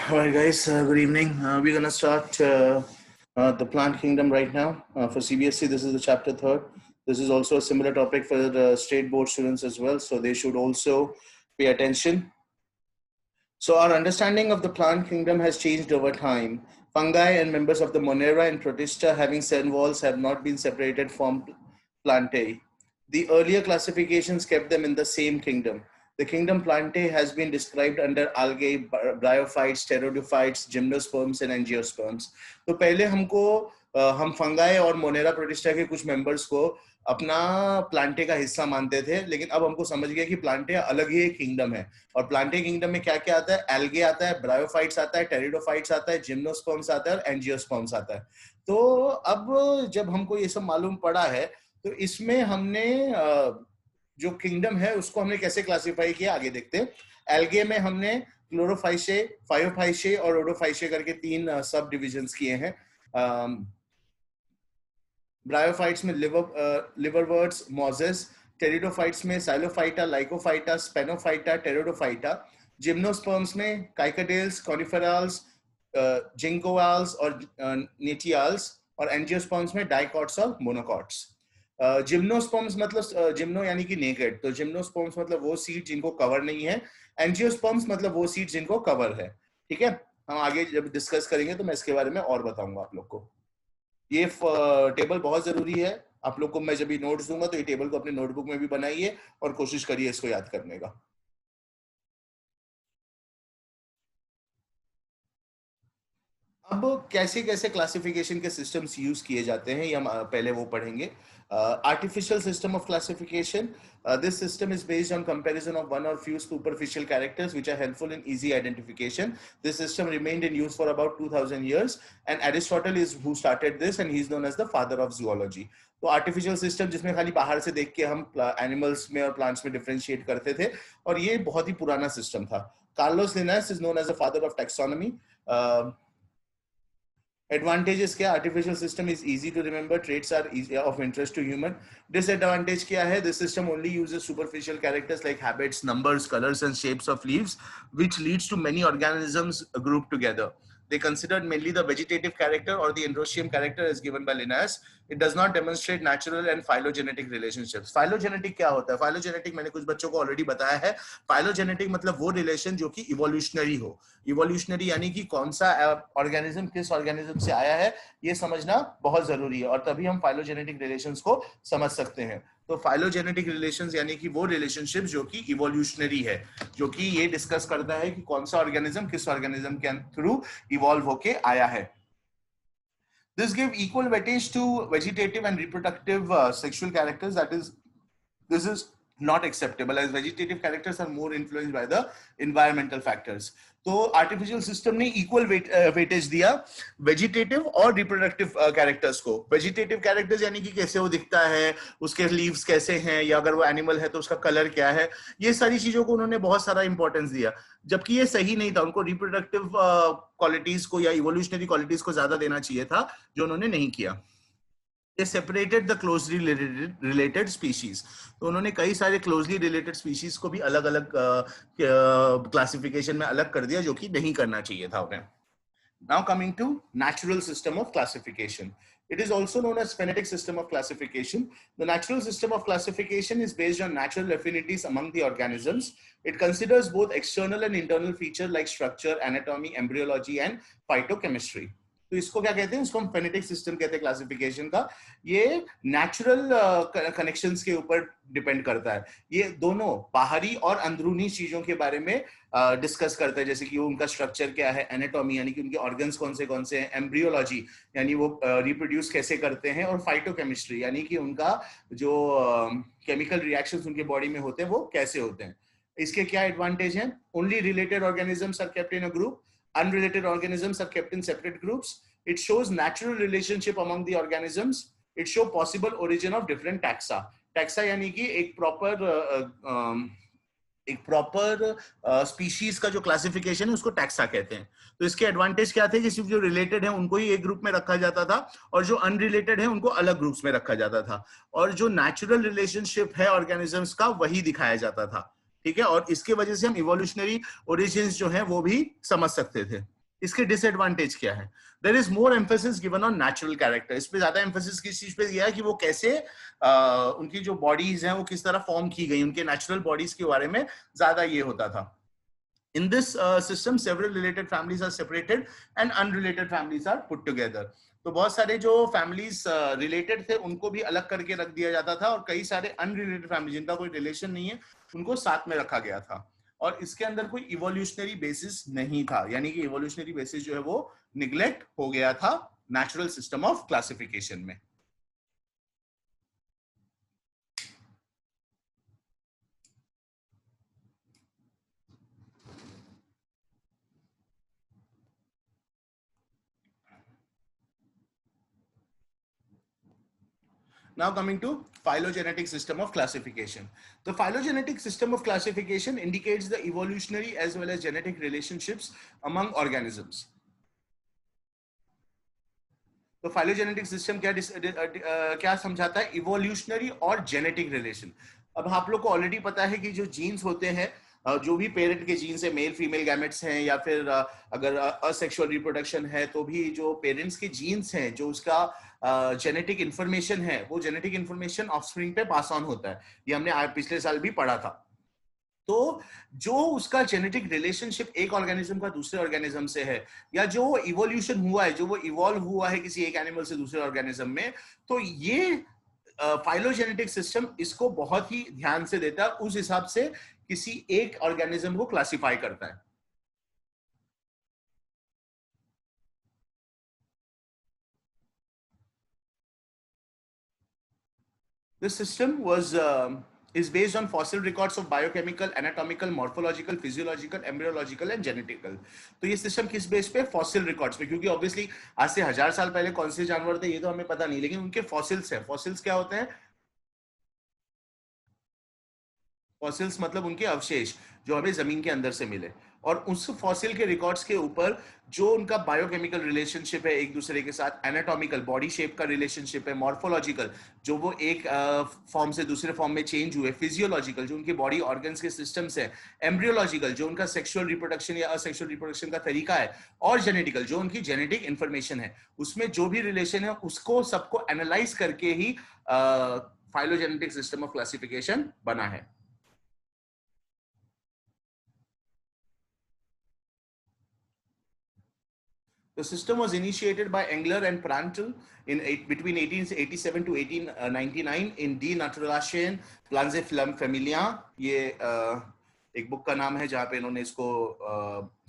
All right, guys. Good evening. We're gonna start the plant kingdom right now. For CBSE, this is the chapter third. This is also a similar topic for the state board students as well, so they should also pay attention. So our understanding of the plant kingdom has changed over time. Fungi and members of the Monera and Protista having cell walls have not been separated from Plantae. The earlier classifications kept them in the same kingdom. The kingdom Plantae has been described under algae, bryophytes, pteridophytes, gymnosperms and angiosperms. तो पहले हम fungi और Monera protista के कुछ members को अपना Plantae का हिस्सा मानते थे, लेकिन अब हमको समझ गया कि प्लांटे अलग ही एक किंगडम है। और प्लांटे किंगडम में क्या क्या आता है? एल्गे आता है, ब्रायोफाइट्स आता है, टेरिडोफाइट्स आता है, जिम्नोस्पर्म्स आता है और एंजियोस्पर्म्स आता है। तो अब जब हमको ये सब मालूम पड़ा है, तो इसमें हमने जो किंगडम है उसको हमने कैसे क्लासिफाई किया, आगे देखते हैं। एल्गे में हमने क्लोरोफाइशे, फायोफाइशे और ओडोफाइशे करके तीन सब डिविजन्स किए हैं। ब्रायोफाइट्स में लिवरवर्ट्स, मोजेस, टेरिडोफाइट्स में साइलोफाइटा, लाइकोफाइटा, स्पेनोफाइटा, टेरिडोफाइटा, जिम्नोस्पर्म्स में काइकाडेल्स, कॉनिफेरल्स, जिंकोआल्स और नेटियाल्स, और एंजियोस्पर्म्स में डाइकॉट्स और मोनोकॉट्स। जिम्नोस्पर्म्स मतलब जिम्नो यानी कि नेकेड, तो जिम्नोस्पर्म्स मतलब वो सीड जिनको कवर नहीं है, एंजियोस्पर्म्स मतलब वो सीड जिनको कवर है। ठीक है, हम आगे जब डिस्कस करेंगे तो मैं इसके बारे में और बताऊंगा आप लोग को। ये टेबल बहुत जरूरी है आप लोग को, मैं जब भी नोट्स दूंगा तो ये टेबल को अपने नोटबुक में भी बनाइए और कोशिश करिए इसको याद करने का। अब कैसे कैसे क्लासिफिकेशन के सिस्टम्स यूज किए जाते हैं ये हम पहले वो पढ़ेंगे। Artificial system of classification, this system is based on comparison of one or few superficial characters which are helpful in easy identification. This system remained in use for about 2000 years and Aristotle is who started this and he is known as the father of zoology. तो artificial system जिसमें खाली बाहर से देख के हम animals में और प्लांट्स में डिफरेंशिएट करते थे, और ये बहुत ही पुराना सिस्टम था। Carolus Linnaeus is known as the father of taxonomy. Advantages क्या? Artificial system is easy to remember, traits are of interest to human. Disadvantage क्या है? This system only uses superficial characters like habits, numbers, colours and shapes of leaves which leads to many organisms group together. They considered mainly the vegetative character or the Androecium character as given by Linnaeus. It does not demonstrate natural and phylogenetic relationships. Phylogenetic क्या होता है? Phylogenetic मैंने कुछ बच्चों को already बताया है। Phylogenetic मतलब वो रिलेशन जो कि इवोल्यूशनरी हो। इवोल्यूशनरी यानी कि कौन सा ऑर्गेनिज्म किस ऑर्गेनिज्म से आया है, ये समझना बहुत जरूरी है, और तभी हम फाइलोजेनेटिक रिलेशंस को समझ सकते हैं। तो फाइलोजेनेटिक रिलेशंस यानी कि वो रिलेशनशिप जो कि इवोल्यूशनरी है, जो कि ये डिस्कस करता है कि कौन सा ऑर्गेनिज्म किस ऑर्गेनिज्म के थ्रू इवॉल्व होके आया है। This give equal weightage to vegetative and reproductive sexual characters. This is not acceptable as vegetative characters are more influenced by the environmental factors. तो आर्टिफिशियल सिस्टम ने इक्वल वेटेज दिया vegetative और reproductive characters को। Vegetative characters यानी कि कैसे वो दिखता है, उसके लीव्स कैसे हैं, या अगर वो एनिमल है तो उसका कलर क्या है, ये सारी चीजों को उन्होंने बहुत सारा इंपॉर्टेंस दिया, जबकि ये सही नहीं था। उनको रिप्रोडक्टिव क्वालिटीज को या इवोल्यूशनरी क्वालिटीज को ज्यादा देना चाहिए था, जो उन्होंने नहीं किया। They separated the closely related species. तो उन्होंने कई सारे closely related species को भी अलग अलग क्लासिफिकेशन में अलग कर दिया, जो कि नहीं करना चाहिए था उन्हें। Now coming to natural system of classification. It is also known as phonetic system of classification. The natural system of classification is based on natural affinities among the organisms. It considers both external and internal features like structure, anatomy, embryology and phytochemistry. तो इसको क्या कहते हैं? इसको हम phonetic system कहते हैं classification का। ये नेचुरल कनेक्शंस के ऊपर डिपेंड करता है। ये दोनों बाहरी और अंदरूनी चीजों के बारे में डिस्कस करता है, जैसे कि उनका स्ट्रक्चर क्या है, एनाटॉमी यानी कि उनके ऑर्गन्स कौन से हैं, एम्ब्रियोलॉजी यानी वो रिप्रोड्यूस कैसे करते हैं, और फाइटोकेमिस्ट्री यानी कि उनका जो केमिकल रिएक्शंस उनके बॉडी में होते हैं वो कैसे होते हैं। इसके क्या एडवांटेज हैं? Only related organisms are kept in a group. Unrelated organisms are kept in separate groups. It shows natural relationship among the organisms. It shows possible origin of different taxa. Taxa यानी कि एक proper species का जो classification है उसको taxa कहते हैं। तो इसके एडवांटेज क्या थे कि सिर्फ जो रिलेटेड है उनको ही एक ग्रुप में रखा जाता था, और जो अनरिलेटेड है उनको अलग ग्रुप्स में रखा जाता था, और जो नेचुरल रिलेशनशिप है ऑर्गेनिजम्स का वही दिखाया जाता था। ठीक है, और इसके वजह से हम इवोल्यूशनरी ओरिजिन्स जो हैं वो भी समझ सकते थे। इसके डिसएडवांटेज क्या है? There is more emphasis given on natural character. इस पे ज्यादा एम्फेसिस किस चीज पे दिया है कि वो कैसे उनकी जो बॉडीज हैं वो किस तरह फॉर्म की गई, उनके नेचुरल बॉडीज के बारे में ज्यादा ये होता था। In this system, several related families are separated and unrelated families are put together. तो बहुत सारे जो फैमिलीज रिलेटेड थे उनको भी अलग करके रख दिया जाता था, और कई सारे अनरिलेटेड फैमिली जिनका कोई रिलेशन नहीं है उनको साथ में रखा गया था। और इसके अंदर कोई इवोल्यूशनरी बेसिस नहीं था, यानी कि इवोल्यूशनरी बेसिस जो है वो निग्लेक्ट हो गया था नेचुरल सिस्टम ऑफ क्लासिफिकेशन में। Now coming to phylogenetic system of classification. The phylogenetic system of classification indicates the evolutionary as well as genetic relationships among organisms. तो फाइलोजेनेटिक सिस्टम क्या समझाता है? इवोल्यूशनरी और जेनेटिक रिलेशन। अब आप लोग को ऑलरेडी पता है कि जो जीन्स होते हैं, जो भी पेरेंट के जीन्स है, मेल फीमेल गैमेट्स हैं, या फिर अगर असेक्सुअल रिप्रोडक्शन है तो भी जो पेरेंट्स के जीन्स हैं, जो उसका जेनेटिक इंफॉर्मेशन है, वो जेनेटिक इंफॉर्मेशन ऑफस्प्रिंग पे पास ऑन होता है। ये हमने पिछले साल भी पढ़ा था। तो जो उसका जेनेटिक रिलेशनशिप एक ऑर्गेनिज्म का दूसरे ऑर्गेनिज्म से है, या जो इवोल्यूशन हुआ है, जो वो इवॉल्व हुआ है किसी एक एनिमल से दूसरे ऑर्गेनिज्म में, तो ये फाइलोजेनेटिक सिस्टम इसको बहुत ही ध्यान से देता है, उस हिसाब से किसी एक ऑर्गेनिज्म को क्लासिफाई करता है। This system was is based on fossil records of biochemical, anatomical, morphological, physiological, embryological and genetical. तो ये सिस्टम किस बेस पे? फॉसिल रिकॉर्ड्स पे, क्योंकि ऑब्वियसली आज से 1000 साल पहले कौन से जानवर थे ये तो हमें पता नहीं, लेकिन उनके फॉसिल्स हैं। फॉसिल्स क्या होते हैं? फॉसिल्स मतलब उनके अवशेष जो हमें जमीन के अंदर से मिले, और उस फॉसिल के रिकॉर्ड्स के ऊपर जो उनका बायोकेमिकल रिलेशनशिप है एक दूसरे के साथ, एनाटॉमिकल बॉडी शेप का रिलेशनशिप है, मॉर्फोलॉजिकल जो वो एक फॉर्म से दूसरे फॉर्म में चेंज हुए, फिजियोलॉजिकल जो उनकी बॉडी ऑर्गन्स के सिस्टम्स है, एम्ब्रियोलॉजिकल जो उनका सेक्सुअल रिप्रोडक्शन या असेक्सुअल रिप्रोडक्शन का तरीका है, और जेनेटिकल जो उनकी जेनेटिक इंफॉर्मेशन है, उसमें जो भी रिलेशन है उसको सबको एनालाइज करके ही फाइलोजेनेटिक सिस्टम ऑफ क्लासिफिकेशन बना है। The system was initiated by Engler and Prandtl between 1887 to 1899 in Die Naturalischen Pflanzenfamilia. ये एक बुक का नाम है जहाँ पे इन्होंने इसको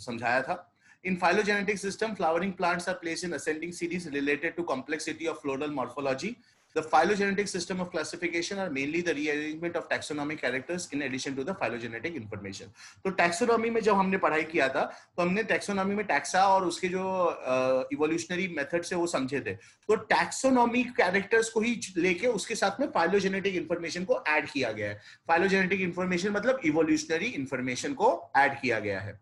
समझाया था। In phylogenetic system, flowering plants are placed in ascending series related to complexity of floral morphology. The phylogenetic system of classification are mainly the rearrangement of taxonomic characters in addition to the phylogenetic information. तो taxonomy में जब हमने पढ़ाई किया था तो हमने taxonomy में टैक्सा और उसके जो इवोल्यूशनरी मेथड से वो समझे थे। तो टैक्सोनॉमी कैरेक्टर्स को ही लेके उसके साथ में फाइलोजेनेटिक इंफॉर्मेशन को ऐड किया गया है। फाइलोजेनेटिक इंफॉर्मेशन मतलब इवोल्यूशनरी इंफॉर्मेशन को ऐड किया गया है।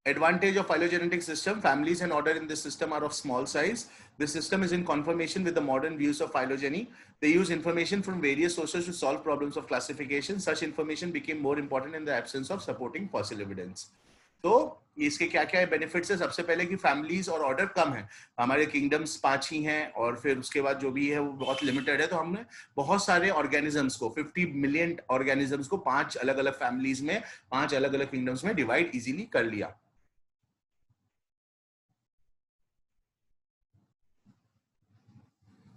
Advantage of phylogenetic system: families and order in this system are of small size. This system is in conformation with the modern views of phylogeny. They use information from various sources to solve problems of classification. Such information became more important in the absence of supporting fossil evidence. तो इसके क्या क्या benefits है? सबसे पहले कि families और order कम है, हमारे किंगडम्स 5 ही हैं, और फिर उसके बाद जो भी है वो बहुत लिमिटेड है। तो हमने बहुत सारे ऑर्गेनिजम्स को, 50 मिलियन ऑर्गेनिजम्स को 5 अलग अलग फैमिलीज में, 5 अलग अलग किंगडम्स में डिवाइड इजीली कर लिया।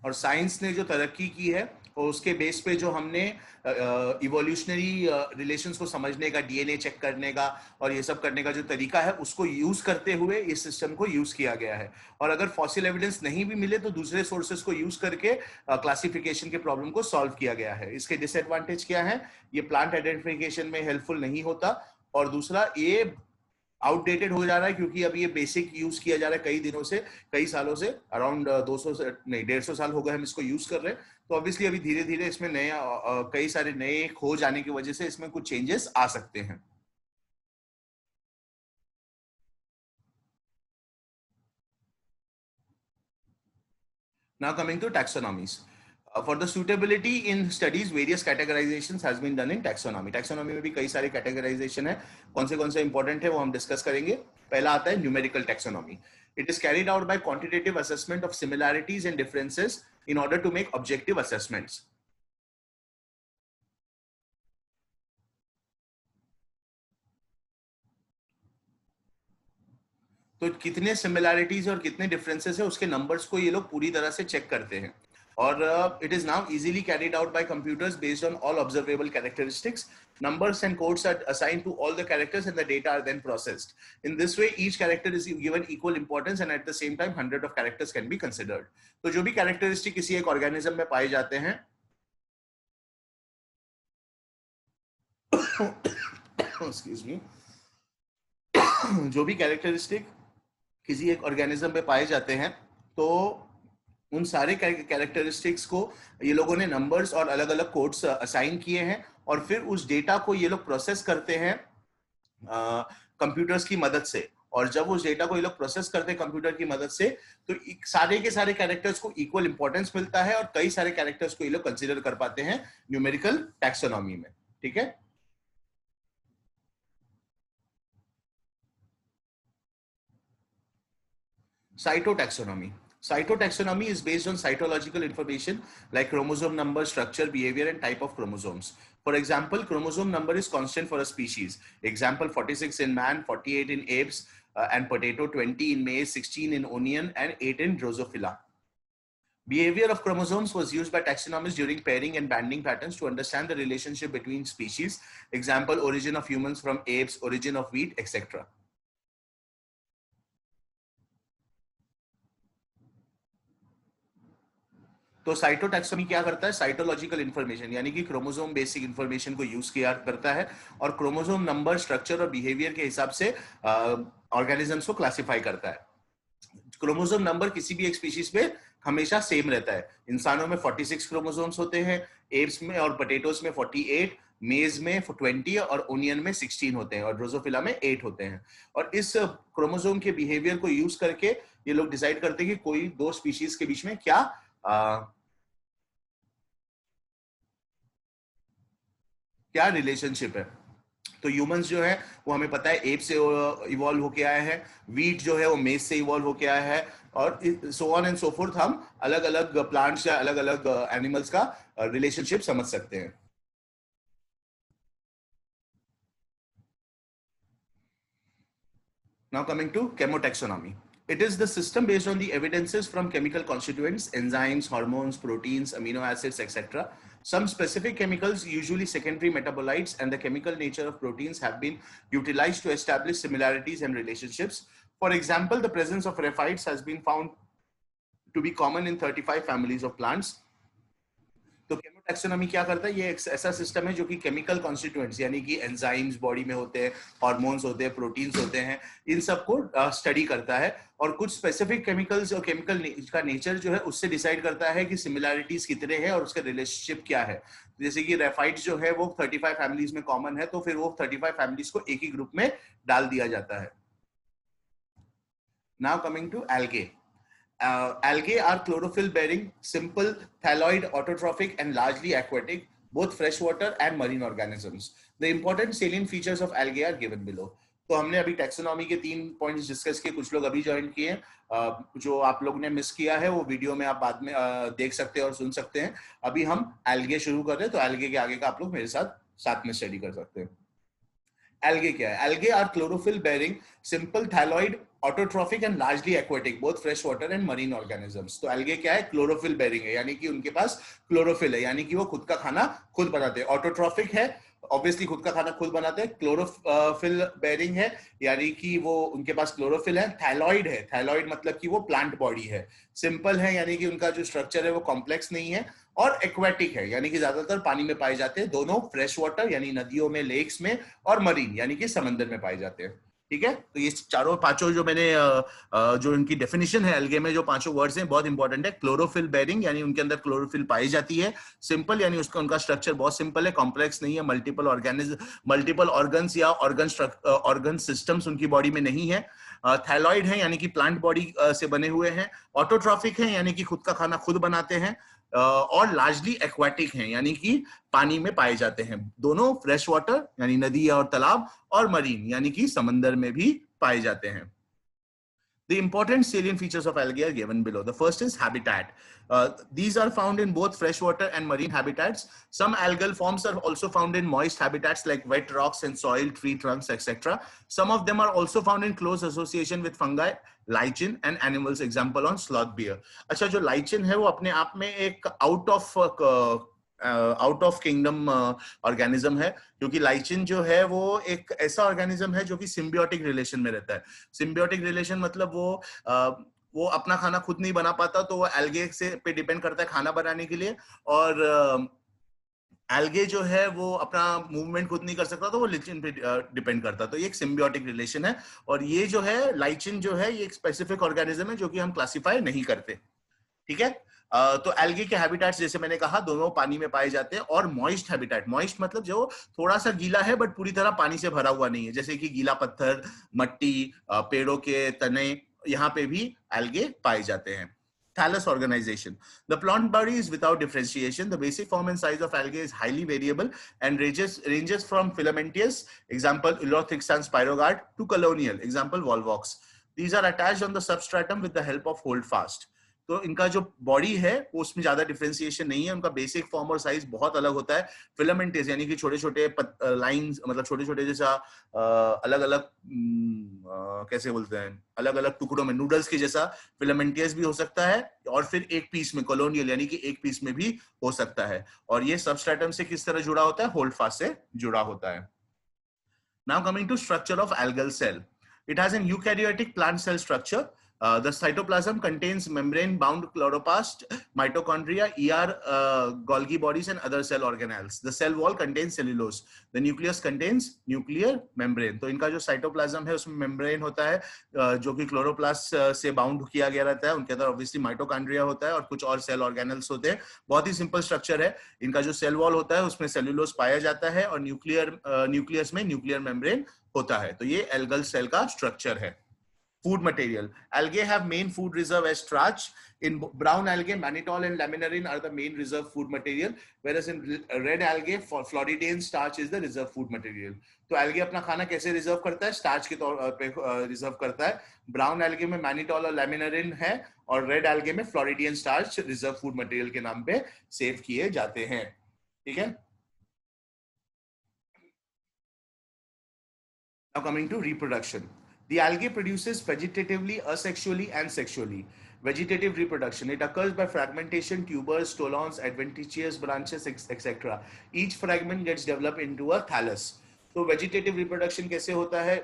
और साइंस ने जो तरक्की की है और उसके बेस पे जो हमने इवोल्यूशनरी रिलेशंस को समझने का, डीएनए चेक करने का और ये सब करने का जो तरीका है, उसको यूज करते हुए इस सिस्टम को यूज किया गया है। और अगर फॉसिल एविडेंस नहीं भी मिले तो दूसरे सोर्सेस को यूज करके क्लासिफिकेशन के प्रॉब्लम को सॉल्व किया गया है। इसके डिसएडवांटेज क्या है? ये प्लांट आइडेंटिफिकेशन में हेल्पफुल नहीं होता, और दूसरा ये आउटडेटेड हो जा रहा है, क्योंकि अब ये बेसिक यूज किया जा रहा है कई दिनों से, कई सालों से, अराउंड 200 से नहीं 150 साल हो गए हम इसको यूज कर रहे हैं। तो ऑब्वियसली अभी धीरे धीरे इसमें नए कई सारे नए खोज आने की वजह से इसमें कुछ चेंजेस आ सकते हैं। Now coming to taxonomies. For the suitability in studies, various categorizations has been done in taxonomy. Taxonomy में भी कई सारे categorization है. कौन से important है वो हम discuss करेंगे. पहला आता है numerical taxonomy. It is carried out by quantitative assessment of similarities and differences in order to make objective assessments. तो कितने सिमिलैरिटीज और कितने डिफरेंसेस है उसके नंबर्स को ये लोग पूरी तरह से चेक करते हैं. और it is now easily carried out by computers based on all observable characteristics. Numbers and codes are assigned to all the characters and the data are then processed. In this way, each character is given equal importance and at the same time 100 of characters can be considered. तो जो भी characteristic किसी एक organism में पाए जाते हैं excuse me, जो भी कैरेक्टरिस्टिक किसी एक ऑर्गेनिज्म में पाए जाते हैं तो उन सारे कैरेक्टरिस्टिक्स को ये लोगों ने नंबर्स और अलग अलग कोड्स असाइन किए हैं और फिर उस डेटा को ये लोग प्रोसेस करते हैं कंप्यूटर्स की मदद से. और जब उस डेटा को ये लोग प्रोसेस करते हैं कंप्यूटर की मदद से तो सारे के सारे कैरेक्टर्स को इक्वल इंपॉर्टेंस मिलता है और कई सारे कैरेक्टर्स को ये लोग कंसीडर कर पाते हैं न्यूमेरिकल टैक्सोनॉमी में. ठीक है. Cytotaxonomy. Cytotaxonomy is based on cytological information like chromosome number, structure, behavior, and type of chromosomes. For example, chromosome number is constant for a species. Example 46 in man, 48 in apes and potato, 20 in maize, 16 in onion, and 8 in Drosophila. Behavior of chromosomes was used by taxonomists during pairing and banding patterns to understand the relationship between species. Example, origin of humans from apes, origin of wheat, etc. तो cytotaxonomy क्या करता है? Cytological information यानी कि chromosome basic information को use किया करता है और क्रोमोसोम नंबर, स्ट्रक्चर और बिहेवियर के हिसाब से ऑर्गेनिजम्स को क्लासिफाई करता है. क्रोमोसोम नंबर किसी भी एक स्पीशीज पे हमेशा सेम रहता है. इंसानों में 46 क्रोमोसोम्स होते हैं, एप्स में और पोटैटोस में 48, मेज में 20 और ओनियन में 16 होते हैं और ड्रोसोफिला में 8 होते हैं. और इस क्रोमोसोम के बिहेवियर को यूज करके ये लोग डिसाइड करते हैं कि कोई दो स्पीशीज के बीच में क्या रिलेशनशिप है. तो ह्यूमंस जो है वो हमें पता है एप से इवॉल्व होके आए हैं, वीट जो है वो मेज से इवॉल्व होके आया है और so on and so fourth हम अलग अलग प्लांट्स या अलग अलग एनिमल्स का रिलेशनशिप समझ सकते हैं. Now coming to chemotaxonomy. It is the system based on the evidences from chemical constituents, enzymes, hormones, proteins, amino acids, etc. Some specific chemicals, usually secondary metabolites, and the chemical nature of proteins have been utilized to establish similarities and relationships. For example, the presence of raphides has been found to be common in 35 families of plants. तो केमोटैक्सोनॉमी क्या करता है? ये एक ऐसा system है जो कि केमिकल कॉन्स्टिट्यूएंट्स यानी कि एंजाइम्स बॉडी में होते हैं, हार्मोन्स होते हैं, प्रोटीन्स होते हैं, इन सबको स्टडी करता है और कुछ स्पेसिफिक केमिकल्स और केमिकल का नेचर जो है उससे डिसाइड करता है कि सिमिलैरिटीज कितने हैं और उसका रिलेशनशिप क्या है. जैसे कि रेफाइड्स जो है वो 35 फैमिलीज में कॉमन है तो फिर वो 35 फैमिलीज को एक ही ग्रुप में डाल दिया जाता है. Now coming to algae. Algae are chlorophyll bearing, simple, thalloid, autotrophic and largely aquatic, both freshwater and marine organisms. The important salient features of algae are given below. तो हमने अभी टैक्सोनॉमी के 3 पॉइंट्स डिस्कस किए, कुछ लोग अभी join किए हैं, जो आप लोग ने मिस किया है वो वीडियो में आप बाद में देख सकते हैं और सुन सकते हैं. अभी हम एल्गे शुरू कर रहे हैं तो एल्गे के आगे का आप लोग मेरे साथ में स्टडी कर सकते हैं. एल्गे क्या है? Algae are chlorophyll bearing, simple, thalloid, autotrophic and largely aquatic, both fresh water and marine organisms. तो एल्गे क्या है? क्लोरोफिल बेयरिंग है यानी कि उनके पास क्लोरोफिल है यानी कि वो खुद का खाना खुद बनाते हैं. ऑटोट्रॉफिक है, ऑब्वियसली खुद का खाना खुद बनाते हैं. क्लोरोफिल बेयरिंग है यानी कि वो उनके पास क्लोरोफिल है. थैलॉइड है, थैलॉइड मतलब कि वो प्लांट बॉडी है. सिंपल है यानी कि उनका जो स्ट्रक्चर है वो कॉम्प्लेक्स नहीं है. और एक्वेटिक है यानी कि ज्यादातर पानी में पाए जाते हैं, दोनों फ्रेश वाटर यानी नदियों में, लेक्स में, और मरीन यानी कि समंदर में पाए जाते हैं. ठीक है. तो ये चारों पांचों जो मैंने जो इनकी डेफिनेशन है एल्गे में, जो पांचों वर्ड्स हैं बहुत इंपॉर्टेंट है. क्लोरोफिल बेयरिंग यानी उनके अंदर क्लोरोफिल पाई जाती है. सिंपल यानी उसका उनका स्ट्रक्चर बहुत सिंपल है, कॉम्प्लेक्स नहीं है. मल्टीपल ऑर्गन्स या ऑर्गन सिस्टम्स उनकी बॉडी में नहीं है. थैलॉइड है यानी कि प्लांट बॉडी से बने हुए हैं. ऑटोट्रॉफिक है यानी कि खुद का खाना खुद बनाते हैं. और लार्जली एक्वाटिक हैं, यानी कि पानी में पाए जाते हैं। दोनों फ्रेश वाटर यानी नदी और तालाब, और मरीन यानी कि समंदर में भी पाए जाते हैं। The important salient features of algae are given below. The first is habitat. These are found in both freshwater and marine habitats. Some algal forms are also found in moist habitats like wet rocks and soil, tree trunks, etc. Some of them are also found in close association with fungi, lichen and animals. Example on sloth bear. अच्छा, जो lichen है वो अपने आप में एक out of kingdom organism है, क्योंकि लाइचिन जो है वो एक ऐसा ऑर्गेनिज्म है जो कि सिम्बियोटिक रिलेशन में रहता है। सिम्बियोटिक रिलेशन मतलब वो अपना खाना खुद नहीं बना पाता, तो वो एल्गे से पे डिपेंड करता है खाना बनाने के लिए, और एल्गे जो है वो अपना मूवमेंट खुद नहीं कर सकता, तो वो लाइचिन पे डिपेंड करता है। तो ये एक सिम्बियोटिक रिलेशन है, और ये जो है लाइचिन जो है ये एक स्पेसिफिक ऑर्गेनिज्म है जो कि हम क्लासिफाई नहीं करते। ठीक है। तो एल्गे के हैबिटेट्स जैसे मैंने कहा दोनों पानी में पाए जाते हैं, और मॉइस्ट हैबिटेट, मॉइस्ट मतलब जो थोड़ा सा गीला है बट पूरी तरह पानी से भरा हुआ नहीं है, जैसे कि गीला पत्थर, मट्टी, पेड़ों के तने, यहाँ पे भी एल्गे पाए जाते हैं। Thallus organization. The plant body is without differentiation. The basic form and size of algae is highly variable and ranges from filamentous, example Ulothixan spirogard, to colonial, example Volvox. These are attached on the substratum with the help of holdfast. तो इनका जो body है वो उसमें ज्यादा differentiation नहीं है, उनका बेसिक फॉर्म और साइज बहुत अलग होता है। फिलामेंटस यानी कि छोटे छोटे लाइंस, मतलब छोटे छोटे जैसा अलग अलग कैसे बोलते हैं, अलग अलग टुकड़ों में नूडल्स के जैसा फिलामेंटियस भी हो सकता है, और फिर एक पीस में कॉलोनियल यानी कि एक पीस में भी हो सकता है। और ये सबस्ट्रेटम से किस तरह जुड़ा होता है, होल्डफास्ट से जुड़ा होता है। Now coming to structure of algal cell, it has an eukaryotic plant cell structure. The cytoplasm contains membrane-bound chloroplast, mitochondria, Golgi bodies, and other cell organelles. The cell wall contains cellulose. The nucleus contains nuclear membrane. तो इनका जो cytoplasm है उसमें membrane होता है, जो कि chloroplast से bound किया गया रहता है। उनके अंदर obviously mitochondria होता है और कुछ और cell organelles होते हैं। बहुत ही simple structure है। इनका जो cell wall होता है उसमें cellulose पाया जाता है, और nucleus में nuclear membrane होता है। तो ये algal cell का structure है। Food material. Algae have main food reserve as starch. In brown algae, mannitol and laminarin are the main reserve food material, whereas in red algae, Floridian starch is the reserve food material. तो algae अपना खाना कैसे reserve करता है, starch के तौर पे reserve करता है। ब्राउन algae में mannitol और laminarin है, और रेड algae में floridean starch reserve food material के नाम पे सेव किए जाते हैं। ठीक है। Now coming to reproduction. The algae produces vegetatively, asexually, and sexually. Vegetative reproduction. It occurs by fragmentation, tubers, stolons, adventitious branches, etc. Each fragment gets developed into a thallus. तो vegetative reproduction कैसे होता है,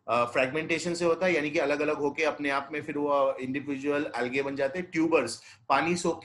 fragmentation से होता है, यानी कि अलग अलग होके अपने आप में फिर वो इंडिविजुअल algae बन जाते हैं। ट्यूबर्स, पानी सोख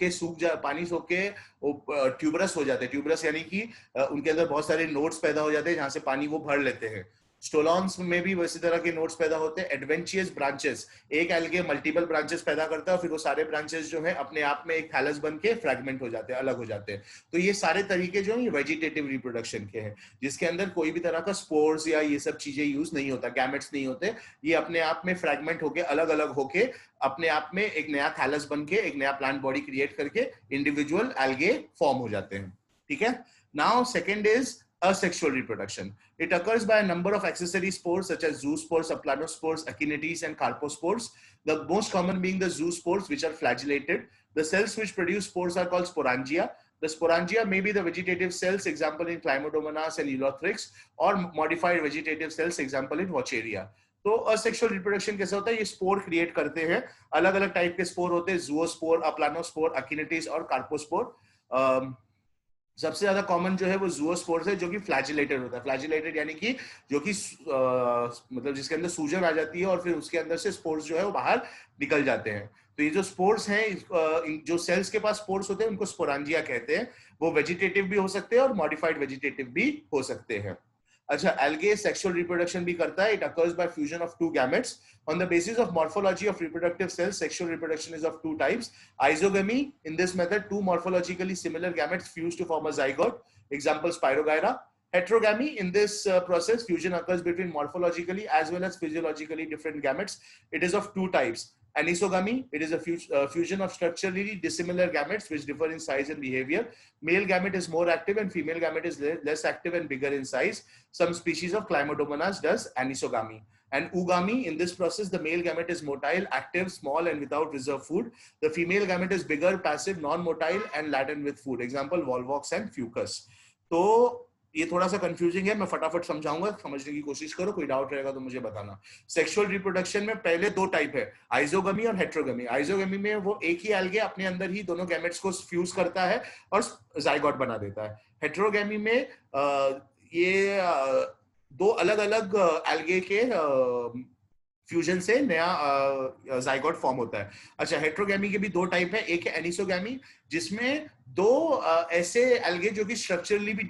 के वो ट्यूबरस हो जाते हैं। ट्यूबरस यानी कि उनके अंदर बहुत सारे नोड्स पैदा हो जाते हैं जहां से पानी वो भर लेते हैं। स्टोलॉन्स में भी वैसी तरह के नोड्स पैदा होते हैं। एडवेंचियस ब्रांचेस, एक एल्गे मल्टीपल ब्रांचेस पैदा करता है, और फिर वो सारे ब्रांचेस जो है अपने आप में एक थैलस बन के फ्रैगमेंट हो जाते हैं, अलग हो जाते हैं। तो ये सारे तरीके जो है वेजिटेटिव रिप्रोडक्शन के हैं, जिसके अंदर कोई भी तरह का स्पोर्स या ये सब चीजें यूज नहीं होता, गैमेट्स नहीं होते। ये अपने आप में फ्रैगमेंट होके अलग अलग होके अपने आप में एक नया थैलस बन के एक नया प्लांट बॉडी क्रिएट करके इंडिविजुअल एल्गे फॉर्म हो जाते हैं। ठीक है। Now second is asexual reproduction. It occurs by a number of accessory spores such as zoospores, aplanospores, acinides, and carpospores. The most common being the zoospores, which are flagellated. The cells which produce spores are called sporangia. The sporangia may be the vegetative cells, example in Climadomonas and Elothrix, or modified vegetative cells, example in Vaucheria. तो asexual reproduction कैसे होता है, ये spore create करते हैं। अलग अलग type के स्पोर होते हैं, जूओस्पोर, अप्लानोस्पोर, अकिनेटिस और कार्पोस्पोर। सबसे ज्यादा कॉमन जो है वो जूओस्पोर्स है, जो कि फ्लैजिलेटेड होता है। फ्लैजिलेटेड यानी कि जो कि मतलब जिसके अंदर सूजन आ जाती है और फिर उसके अंदर से स्पोर्स जो है वो बाहर निकल जाते हैं। तो ये जो स्पोर्स हैं, जो सेल्स के पास स्पोर्स होते हैं उनको स्पोरांजिया कहते हैं। वो वेजिटेटिव भी हो सकते हैं और मॉडिफाइड वेजिटेटिव भी हो सकते हैं। अच्छा, एल्गे सेक्सुअल रिप्रोडक्शन भी करता है। It occurs by fusion of two gametes on the basis of morphology of reproductive cells. Sexual reproduction is of two types: isogamy. In this method, two morphologically similar gametes fuse to form a zygote, example Spirogyra. Heterogamy. In this process, fusion occurs between morphologically as well as physiologically different gametes. It is of two types: Anisogamy, it is a fusion of structurally dissimilar gametes which differ in size and behavior. Male gamete is more active and female gamete is less active and bigger in size. Some species of Chlamydomonas does anisogamy. And oogamy, in this process, the male gamete is motile, active, small, and without reserve food. The female gamete is bigger, passive, non-motile, and laden with food. Example, volvox and fucus. तो ये थोड़ा सा confusing है, मैं फटाफट समझाऊंगा, समझने की कोशिश करो, कोई डाउट रहेगा तो मुझे बताना। सेक्सुअल रिप्रोडक्शन में पहले दो टाइप है, आइजोगमी और हेट्रोगमी। आइजोगमी में वो एक ही एल्गे अपने अंदर ही दोनों गैमेट्स को फ्यूज करता है और जाइगोट बना देता है। हेट्रोगमी में ये दो अलग अलग एल्गे के फ्यूजन से नया जाइगोट फॉर्म होता है। अच्छा, हेट्रोगैमी के भी दो टाइप है, एक है एनिसोगैमी जिसमें दो ऐसे एल्गे जो कि स्ट्रक्चरली भी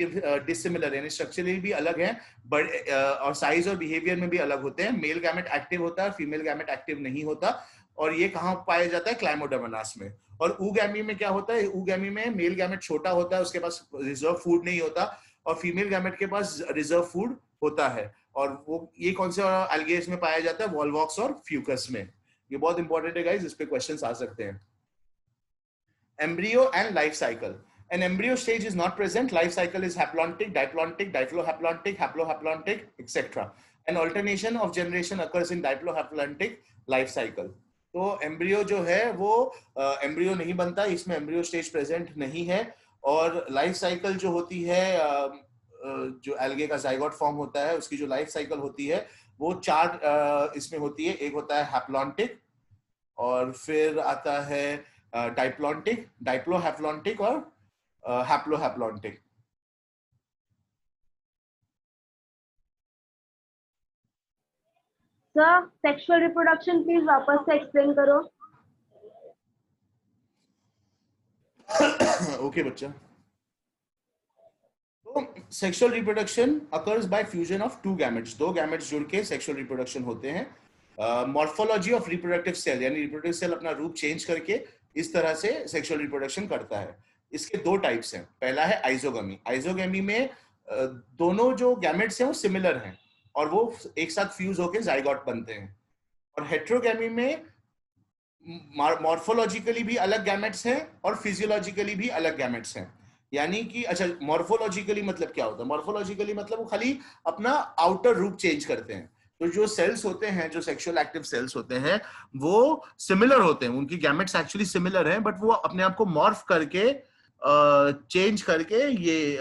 डिसिमिलर है, यानी स्ट्रक्चरली भी अलग हैं, बट और साइज और बिहेवियर में भी अलग होते हैं। मेल गैमेट एक्टिव होता है और फीमेल गैमेट एक्टिव नहीं होता, और ये कहाँ पाया जाता है? क्लाइमोडोमोनास में। और ऊगैमी में क्या होता है? ऊगैमी में मेल गैमेट छोटा होता है, उसके पास रिजर्व फूड नहीं होता, और फीमेल गैमेट के पास रिजर्व फूड होता है। और वो ये कौन से एल्गेस में पाया जाता है? वॉल्वॉक्स और फ्यूकस में। ये बहुत इंपॉर्टेंट है गाइस, इस पे क्वेश्चंस आ सकते हैं। Embryo and life cycle. An embryo stage is not present. Life cycle is haplontic, diplontic, diplohaplontic, haplohaplontic, etc. An alternation of generation occurs in diplohaplontic life cycle. तो embryo जो है वो embryo नहीं बनता, इसमें एम्ब्रियो स्टेज प्रेजेंट नहीं है। और लाइफ साइकिल जो होती है, जो एल्गे का जाइगोट फॉर्म होता है उसकी जो लाइफ साइकिल होती है वो चार इसमें होती है। एक होता है हैप्लॉन्टिक, और फिर आता है डाइप्लॉन्टिक, डाइप्लोहैप्लॉन्टिक और हैप्लोहैप्लॉन्टिक। सर सेक्सुअल रिप्रोडक्शन प्लीज वापस से एक्सप्लेन करो। ओके बच्चा। तो sexual reproduction occurs by fusion of two gametes, दो गैमेट्स जुड़ के सेक्सुअल रिप्रोडक्शन होते हैं। मॉर्फोलॉजी ऑफ रिप्रोडक्टिव सेल, यानी रिप्रोडक्टिव सेल अपना रूप चेंज करके इस तरह से सेक्सुअल रिप्रोडक्शन करता है। इसके दो टाइप्स हैं। पहला है आइजोगमी। आइजोगमी में दोनों जो गैमेट्स हैं वो सिमिलर हैं और वो एक साथ फ्यूज होकर जाइगोट बनते हैं। और हेट्रोगैमी में मॉर्फोलॉजिकली भी अलग गैमेट्स हैं और फिजियोलॉजिकली भी अलग गैमेट्स हैं। यानी कि अच्छा, मॉर्फोलॉजिकली मतलब क्या होता है? मॉर्फोलॉजिकली मतलब वो खाली अपना आउटर रूप चेंज करते हैं। तो जो सेल्स होते हैं, जो सेक्सुअल एक्टिव सेल्स होते हैं, वो सिमिलर होते हैं, उनकी गैमेट्स एक्चुअली सिमिलर हैं, बट वो अपने आप को मॉर्फ करके चेंज करके ये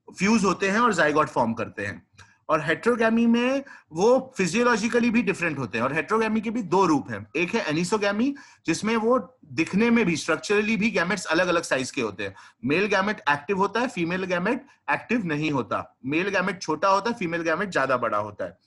फ्यूज होते हैं और जाइगोट फॉर्म करते हैं। और हेट्रोगैमी में वो फिजियोलॉजिकली भी डिफरेंट होते हैं। और हेट्रोगैमी के भी दो रूप हैं, एक है एनिसोगैमी जिसमें वो दिखने में भी स्ट्रक्चरली भी गैमेट्स अलग अलग साइज के होते हैं। मेल गैमेट एक्टिव होता है, फीमेल गैमेट एक्टिव नहीं होता। मेल गैमेट छोटा होता है, फीमेल गैमेट ज्यादा बड़ा होता है।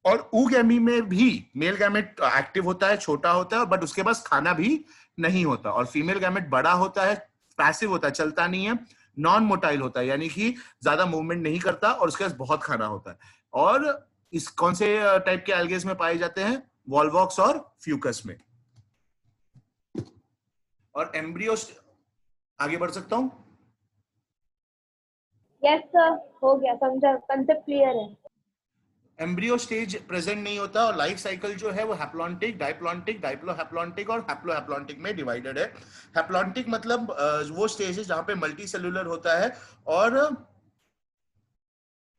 और ऊगैमी में भी मेल गैमेट एक्टिव होता है, छोटा होता है, बट उसके पास खाना भी नहीं होता। और फीमेल गैमेट बड़ा होता है, पैसिव होता है, चलता नहीं है, नॉन मोटाइल होता है, यानी कि ज्यादा मूवमेंट नहीं करता, और उसके पास बहुत खाना होता है। और इस कौन से टाइप के एल्गेस में पाए जाते हैं? वॉल्वॉक्स और फ्यूकस में। और एम्ब्रियो, आगे बढ़ सकता हूं? यस सर, हो गया, समझा, कंसेप्ट क्लियर है। एम्ब्रियो स्टेज प्रेजेंट नहीं होता, और लाइफ साइकिल जो है वो हैप्लॉन्टिक, डाइप्लॉन्टिक, डाइप्लोहैप्लॉन्टिक और हैप्लोहैप्लॉन्टिक में डिवाइडेड है। हैप्लॉन्टिक मतलब वो स्टेज है जहां पे मल्टी सेलुलर होता है, और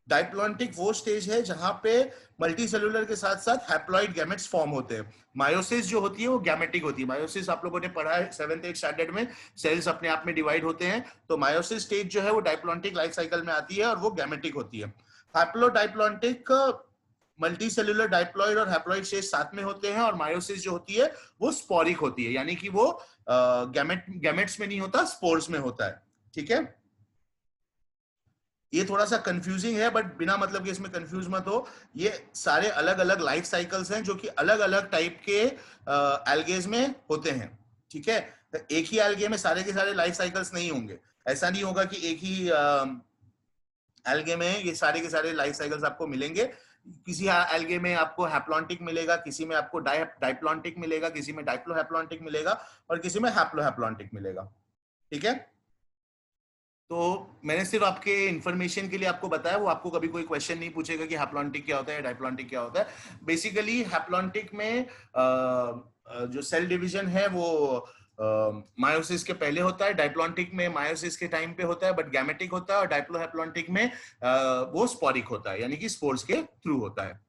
डाइप्लॉन्टिक वो स्टेज है जहां पे मल्टी सेलुलर के साथ साथ हैप्लॉइड गैमेट्स फॉर्म होते हैं। मायोसिस जो होती है वो गैमेटिक होती है। मायोसिस आप लोगों ने पढ़ा है 7th 8th स्टैंडर्ड में, सेल्स अपने आप में डिवाइड होते हैं। तो मायोसिस स्टेज जो है वो डाइप्लॉन्टिक लाइफ साइकिल में आती है और वो गैमेटिक होती है। हैप्लोडाइप्लॉन्टिक मल्टी सेलुलर डाइप्लॉइड और हैप्लॉइड स्टेज साथ में होते हैं, और मायोसिस जो होती है वो स्पोरिक होती है, यानी कि वो गैमेट्स में नहीं होता, स्पोर्स में होता है। ठीक है, ये थोड़ा सा कंफ्यूजिंग है, बट बिना मतलब कि इसमें कंफ्यूज मत हो। ये सारे अलग अलग लाइफ साइकिल्स हैं जो कि अलग अलग टाइप के एल्गेज में होते हैं। ठीक है, तो एक ही एल्गे में सारे के सारे लाइफ साइकिल्स नहीं होंगे। ऐसा नहीं होगा कि एक ही एल्गे में ये सारे के सारे लाइफ साइकिल्स आपको मिलेंगे। किसी एल्गे में आपको हैप्लॉन्टिक मिलेगा, किसी में आपको डाइप्लॉन्टिक मिलेगा, किसी में डाइप्लोहैप्लॉन्टिक मिलेगा, और किसी में हैप्लोहैप्लॉन्टिक मिलेगा। ठीक है, तो मैंने सिर्फ आपके इंफॉर्मेशन के लिए आपको बताया, वो आपको कभी कोई क्वेश्चन नहीं पूछेगा कि हैप्लॉन्टिक क्या होता है, डाइप्लॉन्टिक क्या होता है। बेसिकली हैप्लॉन्टिक में जो सेल डिवीजन है वो मायोसिस के पहले होता है, डाइप्लॉन्टिक में मायोसिस के टाइम पे होता है बट गैमेटिक होता है, और डाइप्लोहैप्लॉन्टिक में वो स्पोरिक होता है, यानी कि स्पोर्स के थ्रू होता है।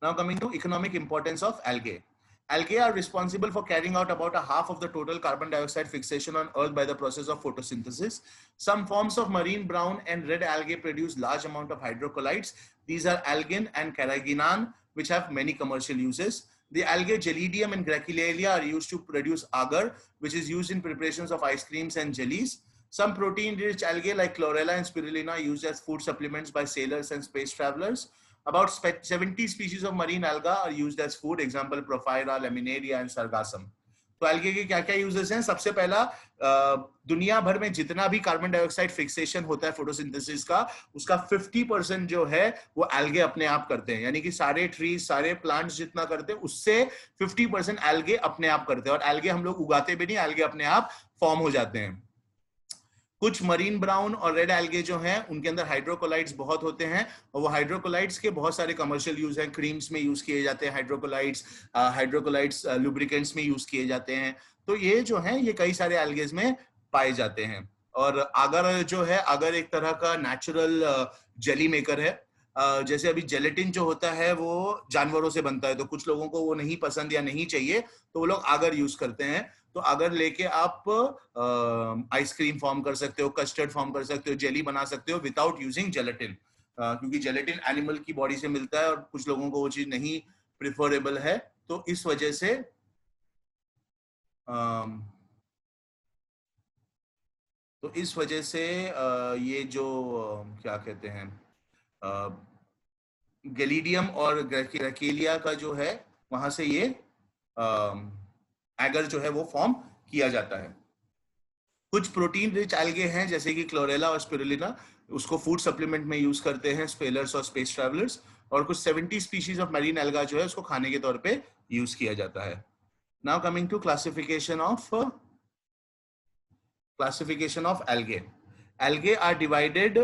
Now coming to economic importance of algae. Algae are responsible for carrying out about a half of the total carbon dioxide fixation on Earth by the process of photosynthesis. Some forms of marine brown and red algae produce large amount of hydrocolloids. These are algin and carrageenan, which have many commercial uses. The algae Gelidium and Graciliella are used to produce agar, which is used in preparations of ice creams and jellies. Some protein-rich algae like chlorella and spirulina are used as food supplements by sailors and space travelers. About 70 species of marine alga are used as food. Example, Porphyra, Laminaria, and Sargassum. तो algae के क्या क्या uses हैं? सबसे पहला, दुनिया भर में जितना भी कार्बन डाइऑक्साइड फिक्सेशन होता है फोटोसिंथेसिस का, उसका 50% जो है वो algae अपने आप करते हैं, यानी कि सारे ट्रीज, सारे प्लांट्स जितना करते हैं उससे 50% algae अपने आप करते हैं। और algae हम लोग उगाते भी नहीं, algae अपने आप फॉर्म हो जाते हैं। कुछ मरीन ब्राउन और रेड एल्गे जो हैं उनके अंदर हाइड्रोकोलाइड्स बहुत होते हैं, और वो हाइड्रोकोलाइड्स के बहुत सारे कमर्शियल यूज हैं। क्रीम्स में यूज किए जाते हैं हाइड्रोकोलाइड्स, लुब्रिकेंट्स में यूज किए जाते हैं। तो ये जो है ये कई सारे एल्गेज में पाए जाते हैं। और अगर जो है, अगर एक तरह का नेचुरल जेली मेकर है, जैसे अभी जेलेटिन जो होता है वो जानवरों से बनता है, तो कुछ लोगों को वो नहीं पसंद या नहीं चाहिए, तो वो लोग आगर यूज करते हैं। तो अगर लेके आप आइसक्रीम फॉर्म कर सकते हो, कस्टर्ड फॉर्म कर सकते हो, जेली बना सकते हो विदाउट यूजिंग जेलेटिन, क्योंकि जेलेटिन एनिमल की बॉडी से मिलता है और कुछ लोगों को वो चीज नहीं प्रिफरेबल है। तो इस वजह से ये जो क्या कहते हैं, गैलीडियम और ग्रैकेलिया का जो है वहां से ये एगर जो है वो फॉर्म किया जाता है। कुछ प्रोटीन रिच एल्गे हैं जैसे कि क्लोरेला और स्पिरुलिना, उसको फूड सप्लीमेंट में यूज करते हैं स्पेलर्स और स्पेस ट्रैवलर्स। और कुछ 70 स्पीशीज ऑफ मैरीन एल्गा जो है उसको खाने के तौर पे यूज किया जाता है। Now coming to classification of algae. Algae are divided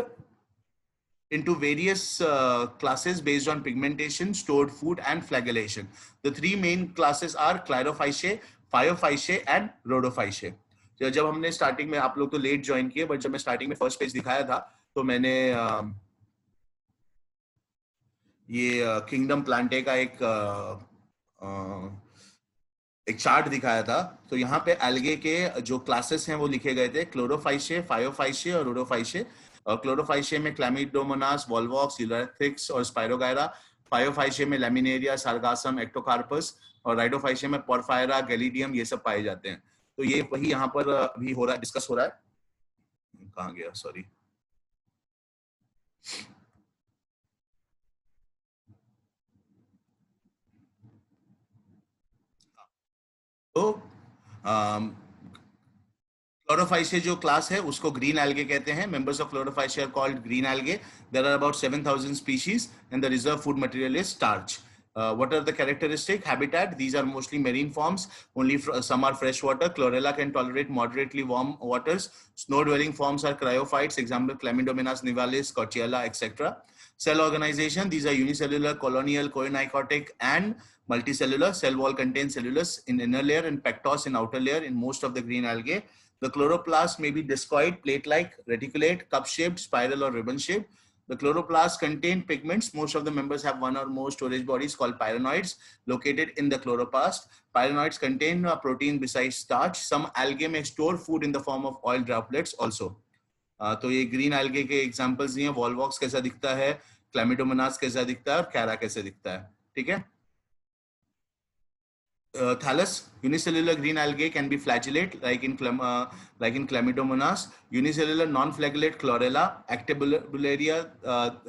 into various classes based on pigmentation, stored food, and flagellation. The three main classes are Chlorophyceae, Phaeophyceae, and Rhodophyceae. जब हमने स्टार्टिंग में, आप लोग तो लेट ज्वाइन किए, but जब मैं starting में फर्स्ट पेज दिखाया था तो मैंने ये किंगडम प्लांटे का एक चार्ट दिखाया था। तो यहाँ पे एल्गे के जो क्लासेस हैं वो लिखे गए थे, क्लोरोफाइशिए, फायोफाइशिए और रोडोफाइशिए। क्लोरोफाइशिए में क्लैमिडोमोनास, वॉल्वॉक्स, यूरेथिक्स और स्पाइरोगायरा। फायोफाइशिए में लैमिनेरिया, सार्गासम, एक्टोकार्पस, और राइडोफाइशिए में पोरफायरा, गैलीडियम, ये सब पाए जाते हैं। तो ये वही यहाँ पर अभी हो रहा है, डिस्कस हो रहा है। कहाँ गया, सॉरी। तो क्लोरोफाइशिया जो क्लास है उसको ग्रीन एल्गे कहते हैं। Members of Chlorophyceae are called green algae. There are about 7000 species and the reserve food material is starch. What are the characteristic habitat? These are mostly marine forms, only some are freshwater. Chlorella can tolerate moderately warm waters. Snow dwelling forms are cryophytes, example Chlamydomonas nivalis, Cochiella, etc. Cell organization, these are unicellular, colonial, coenoicotic, and multicellular. Cell wall contains cellulose in inner layer and pectos in outer layer in most of the green algae. The chloroplast may be discoid, plate-like, reticulate, cup-shaped, spiral, or ribbon-shaped. The chloroplasts contain pigments. Most of the members have one or more storage bodies called pyrenoids located in the chloroplast. Pyrenoids contain a protein besides starch. Some algae may store food in the form of oil droplets also. तो ये green algae के examples हैं। Volvox कैसा दिखता है, क्लैमिडोमोनास कैसा दिखता है, और कैरा कैसे दिखता है, ठीक है। Thallus, unicellular green algae can be flagellate like in Chlamydomonas. Unicellular non-flagellate Chlorella. Actobularia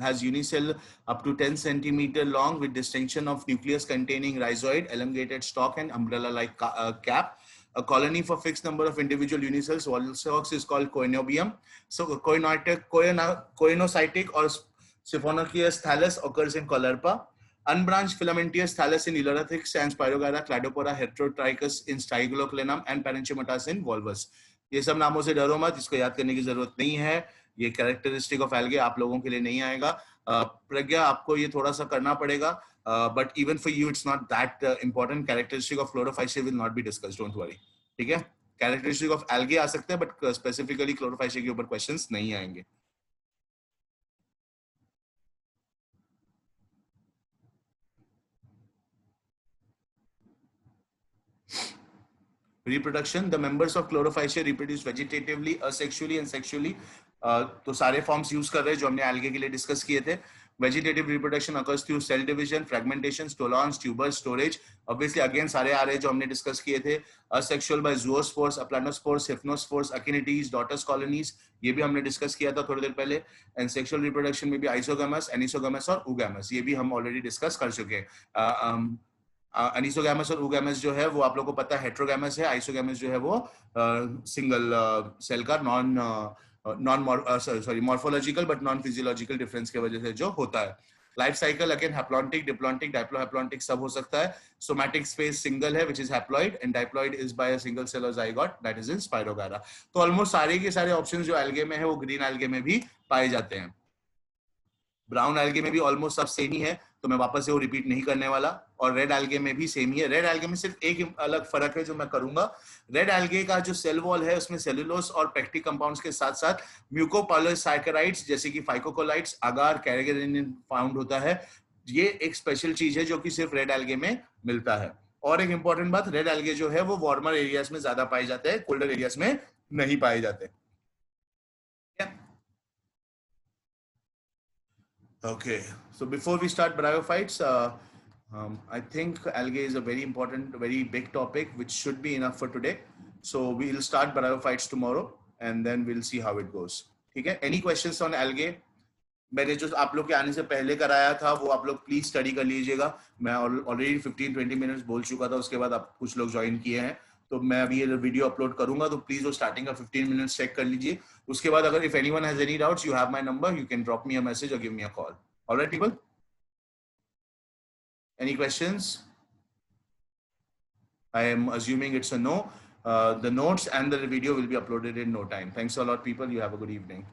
has unicell up to 10 centimeter long with distinction of nucleus containing rhizoid, elongated stalk, and umbrella-like cap. A colony for fixed number of individual unicells, Wallbox, is called coenobium. So coenocytic or Siphonoceous thallus occurs in Caulerpa. Unbranched filamentous thallus in Euryarthix and Spirogyra, Cladopora, Heterotrichus in Stygoloclenum, and Parenchymatous in Volvus. ये सब नामों से डरो मत, इसको याद करने की जरूरत नहीं है, ये कैरेक्टरिस्टिक ऑफ एल्गे आप लोगों के लिए नहीं आएगा। प्रज्ञा आपको ये थोड़ा सा करना पड़ेगा, but even for you it's not that important. Characteristic of Chlorophyceae will not be discussed, don't worry, ठीक है। कैरेक्टरिस्टिक ऑफ एल्गे आ सकते हैं, बट स्पेसिफिकली क्लोरोफाइशिया के ऊपर क्वेश्चंस नहीं आएंगे। Reproduction, the members of Chlorophycia reproduce vegetatively, asexually and sexually. तो सारे फॉर्म्स यूज कर रहे हैं जो हमने एल्गे के लिए डिस्कस किए थे। Vegetative reproduction occurs through cell division, fragmentation, stolons, tubers, storage. Obviously again सारे आ रहे हैं जो हमने डिस्कस किए थे। Asexual by zoospores, aplanospores, hypnospores, achinites, daughters colonies, ये भी हमने डिस्कस किया था थोड़ी देर पहले। And sexual reproduction में भी isogamous, anisogamous और oogamous, ये भी हम ऑलरेडी डिस्कस कर चुके हैं। अनिसोगैमस और oogamous जो है वो आप लोगों को पता है हेट्रोगैमस है, आइसोगैमस जो है वो सिंगल सेल का sorry morphological but non physiological difference की वजह से जो होता है। Life cycle again haplontic, diplontic, diplohaplontic सब हो सकता है। सोमैटिक स्पेस सिंगल है which is haploid, and diploid is by a single cell और zygote that is in Spirogyra. तो ऑलमोस्ट सारे के सारे ऑप्शंस जो एल्गे में है वो ग्रीन एल्गे में भी पाए जाते हैं। ब्राउन एल्गे में भी ऑलमोस्ट सब सेम ही है, तो मैं वापस से वो रिपीट नहीं करने वाला। और रेड एल्गे में भी सेम ही है। रेड एल्गे में सिर्फ एक अलग फर्क है जो मैं करूंगा। रेड एल्गे का जो सेल वॉल है उसमें सेलुलोज और पेक्टिक कंपाउंड्स के साथ साथ म्यूकोपॉलीसैकेराइड्स जैसे कि फाइकोकोलाइट्स, अगार, कैरेगेनिन फाउंड होता है। ये एक स्पेशल चीज है जो कि सिर्फ रेड एल्गे में मिलता है। और एक इंपॉर्टेंट बात, रेड एल्गे जो है वो वार्मर एरियाज में ज्यादा पाए जाते हैं, कोल्डर एरियाज में नहीं पाए जाते। Okay, so before we start bryophytes, I think algae is a very important, very big topic, which should be enough for today. So we'll start bryophytes tomorrow, and then we'll see how it goes. ठीक है? Any questions on algae? मैंने जो आप लोग के आने से पहले कराया था वो आप लोग प्लीज स्टडी कर लीजिएगा। मैं ऑलरेडी 15-20 मिनट्स बोल चुका था, उसके बाद आप कुछ लोग ज्वाइन किए हैं, तो मैं अभी ये वीडियो अपलोड करूंगा, तो प्लीज वो स्टार्टिंग का 15 मिनट्स चेक कर लीजिए। उसके बाद अगर if anyone has any doubts, you have my number, you can drop me a message और give me a call. Alright people, any questions? I am assuming it's a no. The notes and the video will be uploaded in no time. Thanks a lot, people. You have a good evening.